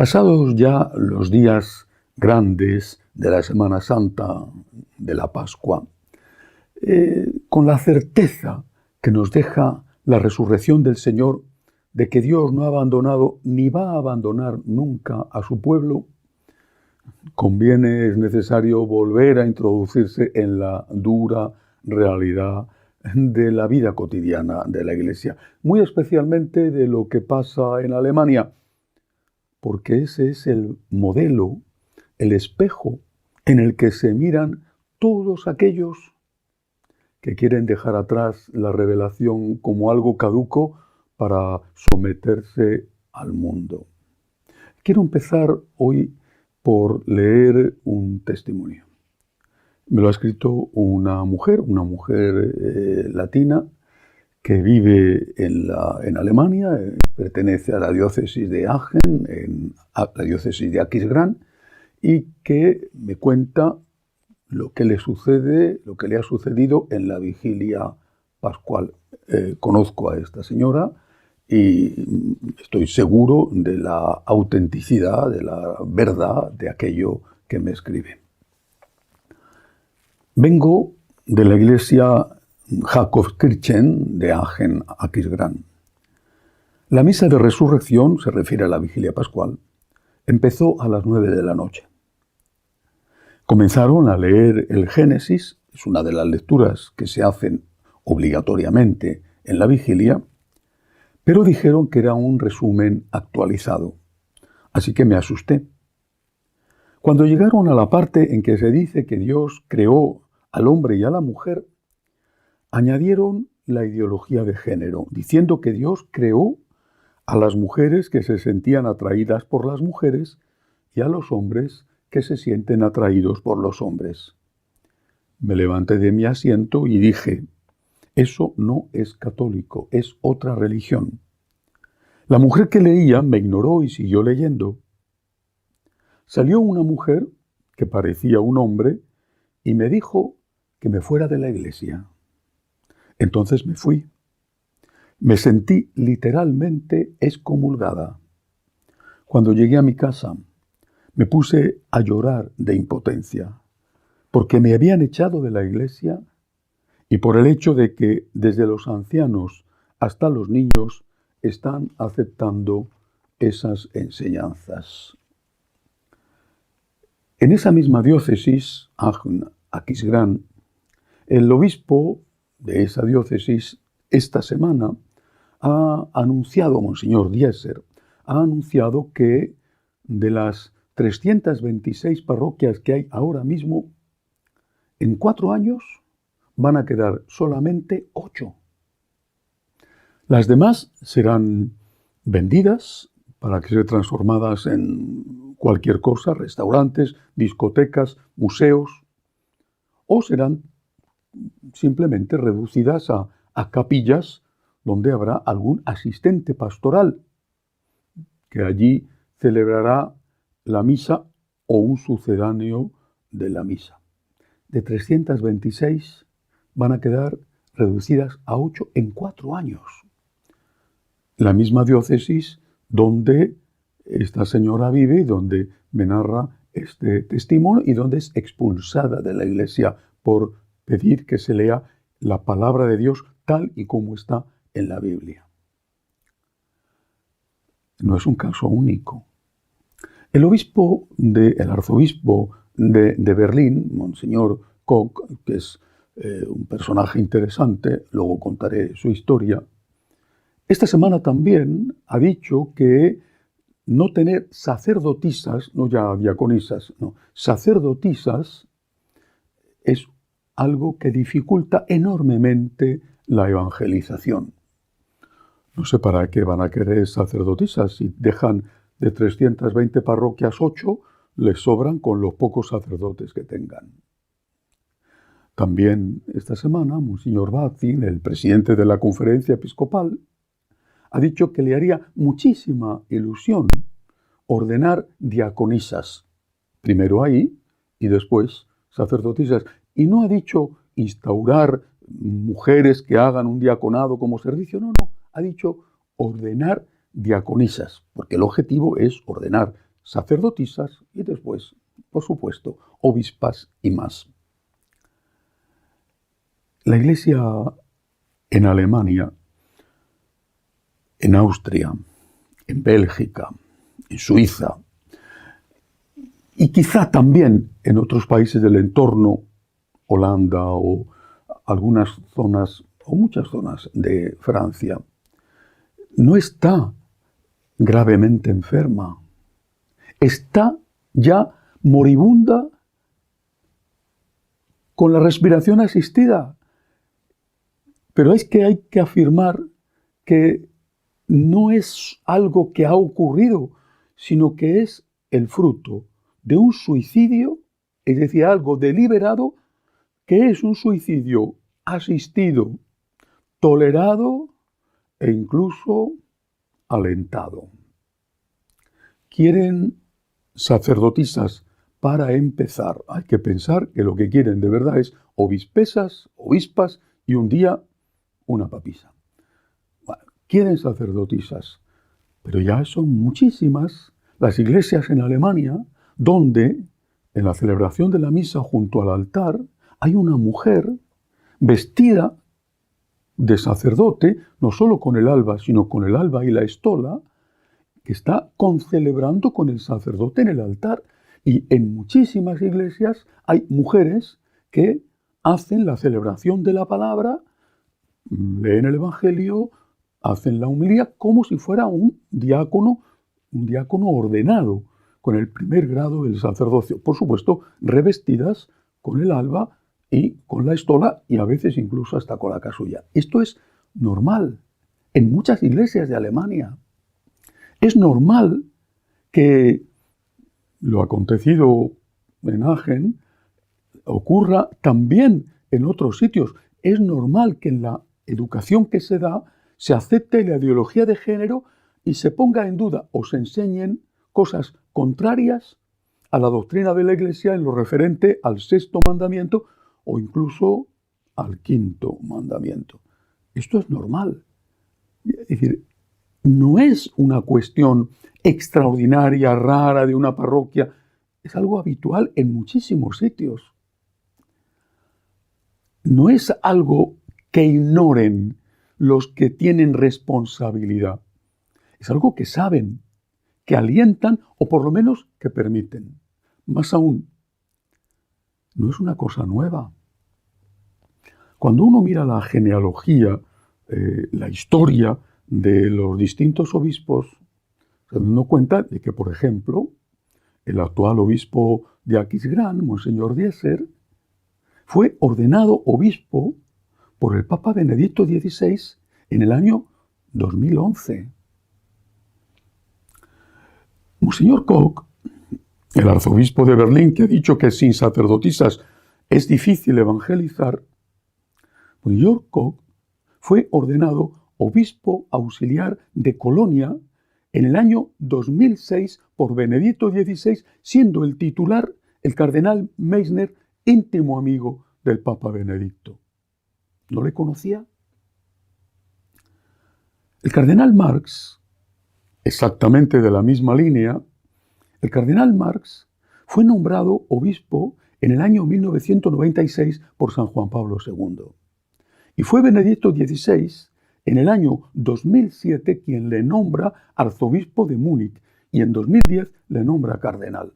Pasados ya los días grandes de la Semana Santa, de la Pascua, con la certeza que nos deja la resurrección del Señor, de que Dios no ha abandonado ni va a abandonar nunca a su pueblo, es necesario volver a introducirse en la dura realidad de la vida cotidiana de la Iglesia, muy especialmente de lo que pasa en Alemania, porque ese es el modelo, el espejo en el que se miran todos aquellos que quieren dejar atrás la revelación como algo caduco para someterse al mundo. Quiero empezar hoy por leer un testimonio. Me lo ha escrito una mujer latina que vive en Alemania, pertenece a la diócesis de Aachen, a la diócesis de Aquisgrán, y que me cuenta lo que le sucede, lo que le ha sucedido en la vigilia pascual. Conozco a esta señora y estoy seguro de la autenticidad, de la verdad de aquello que me escribe. Vengo de la iglesia Jakobskirchen de Aachen, Aquisgrán. La misa de resurrección, se refiere a la vigilia pascual, empezó a las 9 de la noche. Comenzaron a leer el Génesis, es una de las lecturas que se hacen obligatoriamente en la vigilia, pero dijeron que era un resumen actualizado, así que me asusté. Cuando llegaron a la parte en que se dice que Dios creó al hombre y a la mujer, añadieron la ideología de género, diciendo que Dios creó a las mujeres que se sentían atraídas por las mujeres y a los hombres que se sienten atraídos por los hombres. Me levanté de mi asiento y dije, eso no es católico, es otra religión. La mujer que leía me ignoró y siguió leyendo. Salió una mujer que parecía un hombre y me dijo que me fuera de la iglesia. Entonces me fui. Me sentí literalmente excomulgada. Cuando llegué a mi casa, me puse a llorar de impotencia, porque me habían echado de la iglesia y por el hecho de que desde los ancianos hasta los niños están aceptando esas enseñanzas. En esa misma diócesis, Aquisgrán, el obispo de esa diócesis esta semana ha anunciado, Monseñor Diesser, ha anunciado que de las 326 parroquias que hay ahora mismo, en 4 años van a quedar solamente 8. Las demás serán vendidas para que sean transformadas en cualquier cosa, restaurantes, discotecas, museos, o serán simplemente reducidas a capillas donde habrá algún asistente pastoral que allí celebrará la misa o un sucedáneo de la misa. De 326 van a quedar reducidas a 8 en 4 años. La misma diócesis donde esta señora vive y donde me narra este testimonio y donde es expulsada de la iglesia por pedir que se lea la palabra de Dios tal y como está en la Biblia. No es un caso único. El arzobispo de Berlín, Monseñor Koch, que es un personaje interesante, luego contaré su historia, esta semana también ha dicho que no tener sacerdotisas, no ya diaconisas, no, sacerdotisas es algo que dificulta enormemente la evangelización. No sé para qué van a querer sacerdotisas. Si dejan de 320 parroquias 8, les sobran con los pocos sacerdotes que tengan. También esta semana, Monseñor Batzin, el presidente de la Conferencia Episcopal, ha dicho que le haría muchísima ilusión ordenar diaconisas, primero ahí y después sacerdotisas. Y no ha dicho instaurar mujeres que hagan un diaconado como servicio, no, ha dicho ordenar diaconisas, porque el objetivo es ordenar sacerdotisas y después, por supuesto, obispas y más. La Iglesia en Alemania, en Austria, en Bélgica, en Suiza y quizá también en otros países del entorno, Holanda o algunas zonas o muchas zonas de Francia, no está gravemente enferma, está ya moribunda con la respiración asistida. Pero es que hay que afirmar que no es algo que ha ocurrido, sino que es el fruto de un suicidio, es decir, algo deliberado, que es un suicidio asistido, tolerado e incluso alentado. Quieren sacerdotisas para empezar. Hay que pensar que lo que quieren de verdad es obispesas, obispas y un día una papisa. Bueno, quieren sacerdotisas, pero ya son muchísimas las iglesias en Alemania donde en la celebración de la misa junto al altar hay una mujer vestida de sacerdote, no solo con el alba, sino con el alba y la estola, que está concelebrando con el sacerdote en el altar. Y en muchísimas iglesias hay mujeres que hacen la celebración de la palabra, leen el Evangelio, hacen la homilía como si fuera un diácono ordenado, con el primer grado del sacerdocio. Por supuesto, revestidas con el alba y con la estola y a veces incluso hasta con la casulla. Esto es normal en muchas iglesias de Alemania. Es normal que lo acontecido en Aachen ocurra también en otros sitios. Es normal que en la educación que se da se acepte la ideología de género y se ponga en duda o se enseñen cosas contrarias a la doctrina de la Iglesia en lo referente al sexto mandamiento o incluso al quinto mandamiento. Esto es normal. Es decir, no es una cuestión extraordinaria, rara de una parroquia. Es algo habitual en muchísimos sitios. No es algo que ignoren los que tienen responsabilidad. Es algo que saben, que alientan o por lo menos que permiten. Más aún, no es una cosa nueva. Cuando uno mira la genealogía, la historia de los distintos obispos, se da cuenta de que, por ejemplo, el actual obispo de Aquisgrán, Monseñor Diesser, fue ordenado obispo por el Papa Benedicto XVI en el año 2011. Monseñor Koch, el arzobispo de Berlín, que ha dicho que sin sacerdotisas es difícil evangelizar, Monseñor Koch fue ordenado obispo auxiliar de Colonia en el año 2006 por Benedicto XVI, siendo el titular el cardenal Meissner, íntimo amigo del Papa Benedicto. ¿No le conocía? El cardenal Marx, exactamente de la misma línea, el cardenal Marx fue nombrado obispo en el año 1996 por San Juan Pablo II. Y fue Benedicto XVI en el año 2007 quien le nombra arzobispo de Múnich y en 2010 le nombra cardenal.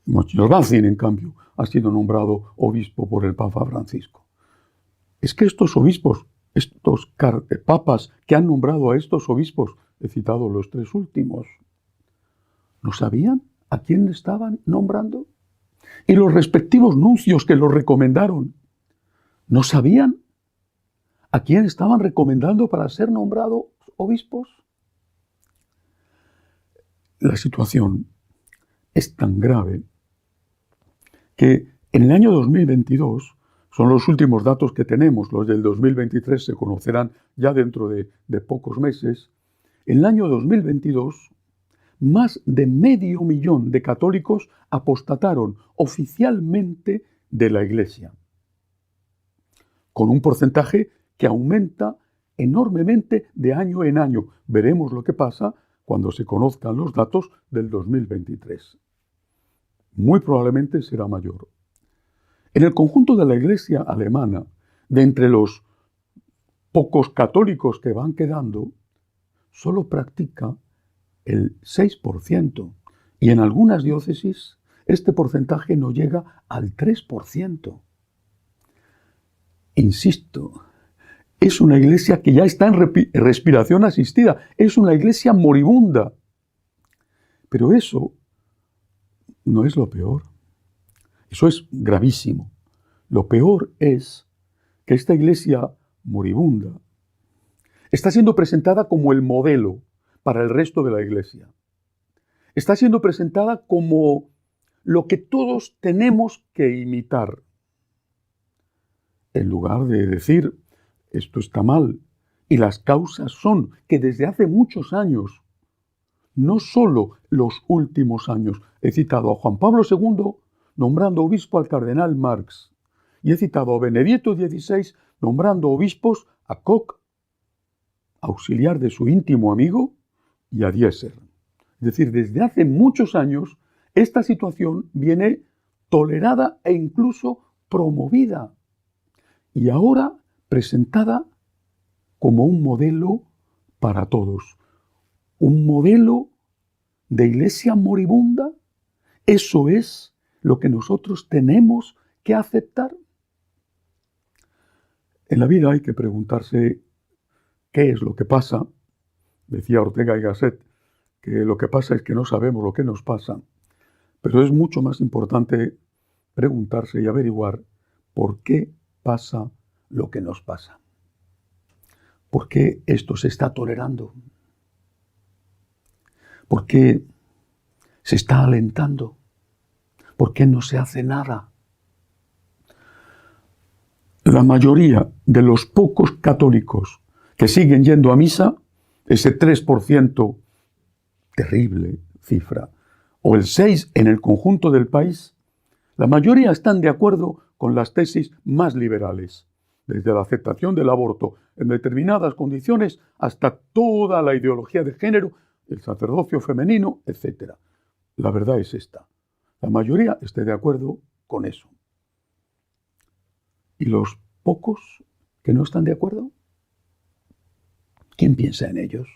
Monseñor Ratzinger, en cambio, ha sido nombrado obispo por el Papa Francisco. Es que estos obispos, estos papas que han nombrado a estos obispos, he citado los tres últimos, ¿no sabían a quién estaban nombrando? Y los respectivos nuncios que los recomendaron, ¿no sabían a quién estaban recomendando para ser nombrados obispos? La situación es tan grave que en el año 2022, son los últimos datos que tenemos, los del 2023 se conocerán ya dentro de pocos meses, en el año 2022 más de 500.000 de católicos apostataron oficialmente de la Iglesia, con un porcentaje que aumenta enormemente de año en año. Veremos lo que pasa cuando se conozcan los datos del 2023. Muy probablemente será mayor. En el conjunto de la Iglesia alemana, de entre los pocos católicos que van quedando, solo practica el 6%, y en algunas diócesis este porcentaje no llega al 3%. Insisto, es una iglesia que ya está en respiración asistida, es una iglesia moribunda. Pero eso no es lo peor, eso es gravísimo. Lo peor es que esta iglesia moribunda está siendo presentada como el modelo para el resto de la iglesia. Está siendo presentada como lo que todos tenemos que imitar. En lugar de decir, esto está mal, y las causas son que desde hace muchos años, no solo los últimos años, he citado a Juan Pablo II nombrando obispo al cardenal Marx, y he citado a Benedicto XVI nombrando obispos a Koch, auxiliar de su íntimo amigo, y a Dieser. Es decir, desde hace muchos años, esta situación viene tolerada e incluso promovida, y ahora presentada como un modelo para todos. Un modelo de iglesia moribunda. Eso es lo que nosotros tenemos que aceptar. En la vida hay que preguntarse qué es lo que pasa. Decía Ortega y Gasset que lo que pasa es que no sabemos lo que nos pasa, pero es mucho más importante preguntarse y averiguar por qué pasa lo que nos pasa. ¿Por qué esto se está tolerando? ¿Por qué se está alentando? ¿Por qué no se hace nada? La mayoría de los pocos católicos que siguen yendo a misa, ese 3%, terrible cifra, o el 6% en el conjunto del país, la mayoría están de acuerdo con las tesis más liberales, desde la aceptación del aborto en determinadas condiciones hasta toda la ideología de género, el sacerdocio femenino, etc. La verdad es esta. La mayoría está de acuerdo con eso. ¿Y los pocos que no están de acuerdo? ¿Quién piensa en ellos?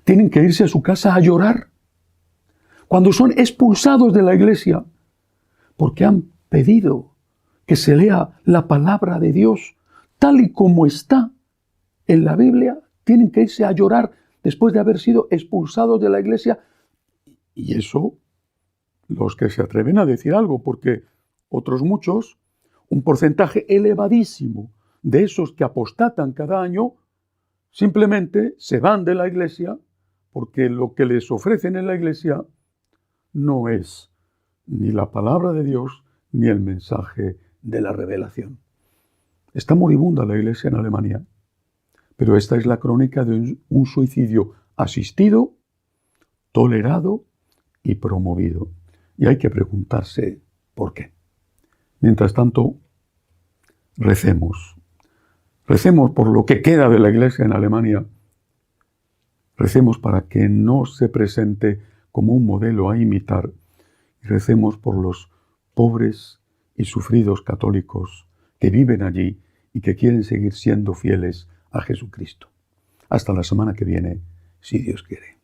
Tienen que irse a su casa a llorar cuando son expulsados de la iglesia porque han pedido que se lea la palabra de Dios tal y como está en la Biblia. Tienen que irse a llorar después de haber sido expulsados de la iglesia. Y eso, los que se atreven a decir algo, porque otros muchos, un porcentaje elevadísimo de esos que apostatan cada año, simplemente se van de la iglesia porque lo que les ofrecen en la iglesia no es ni la palabra de Dios ni el mensaje de la revelación. Está moribunda la iglesia en Alemania, pero esta es la crónica de un suicidio asistido, tolerado y promovido. Y hay que preguntarse por qué. Mientras tanto, recemos. Recemos por lo que queda de la iglesia en Alemania. Recemos para que no se presente como un modelo a imitar. Y recemos por los pobres y sufridos católicos que viven allí y que quieren seguir siendo fieles a Jesucristo. Hasta la semana que viene, si Dios quiere.